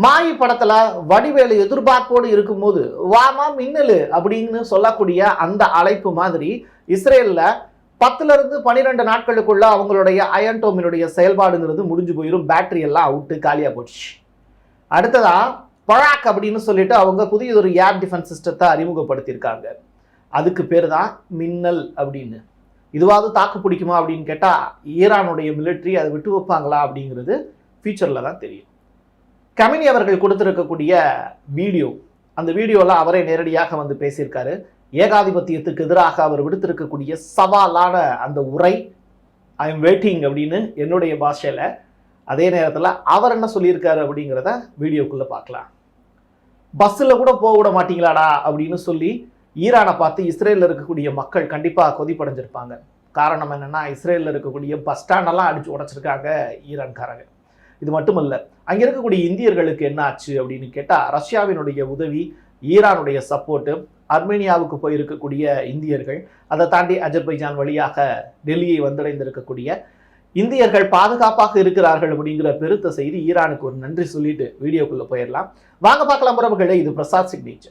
மாயி படத்துல வடிவேலு எதிர்பார்ப்போடு இருக்கும்போது வாமா மின்னலு அப்படின்னு சொல்லக்கூடிய அந்த அழைப்பு மாதிரி இஸ்ரேல்ல 10ல இருந்து 12 நாட்களுக்குள்ள அவங்களுடைய அயன்டோமினுடைய செயல்பாடுங்கிறது முடிஞ்சு போயிடும். பேட்டரி எல்லாம் அவுட்டு, காலியா போச்சு. அடுத்ததா பராக் அப்படின்னு சொல்லிட்டு அவங்க புதிய ஒரு ஏர் டிஃபென்ஸ் சிஸ்டத்தை அறிமுகப்படுத்தியிருக்காங்க. அதுக்கு பேர் தான் மின்னல் அப்படின்னு. இதுவாவது தாக்கு பிடிக்குமா அப்படின்னு கேட்டா ஈரானுடைய மிலிட்ரி அதை விட்டு வைப்பாங்களா அப்படிங்கிறது ஃபியூச்சர்ல தான் தெரியும். கமினி அவர்கள் கொடுத்திருக்கக்கூடிய வீடியோ, அந்த வீடியோவில் அவரே நேரடியாக வந்து பேசியிருக்காரு. ஏகாதிபத்தியத்துக்கு எதிராக அவர் விடுத்திருக்கக்கூடிய சவாலான அந்த உரை, ஐ எம் வெயிட்டிங் அப்படின்னு என்னுடைய பாஷையில். அதே நேரத்தில் அவர் என்ன சொல்லியிருக்காரு அப்படிங்கிறத வீடியோக்குள்ளே பார்க்கலாம். பஸ்ஸில் கூட போக விட மாட்டீங்களாடா அப்படின்னு சொல்லி ஈரானை பார்த்து இஸ்ரேலில் இருக்கக்கூடிய மக்கள் கண்டிப்பாக கொதிப்படைஞ்சிருப்பாங்க. காரணம் என்னென்னா, இஸ்ரேலில் இருக்கக்கூடிய பஸ் ஸ்டாண்டெல்லாம் அடித்து உடைச்சிருக்காங்க ஈரான்காரங்க. இது மட்டுமல்ல, அங்கே இருக்கக்கூடிய இந்தியர்களுக்கு என்ன ஆச்சு அப்படின்னு கேட்டால், ரஷ்யாவினுடைய உதவி, ஈரானுடைய சப்போர்ட்டு, அர்மேனியாவுக்கு போயிருக்கக்கூடிய இந்தியர்கள், அதை தாண்டி அஜர்பைஜான் வழியாக டெல்லியை வந்தடைந்திருக்கக்கூடிய இந்தியர்கள் பாதுகாப்பாக இருக்கிறார்கள் அப்படிங்கிற பெருத்த செய்தி ஈரானுக்கு ஒரு நன்றி சொல்லிட்டு வீடியோக்குள்ளே போயிடலாம். வாங்க பார்க்கலாம் உறவுகளே. இது பிரசாத் சிக்னேச்சர்.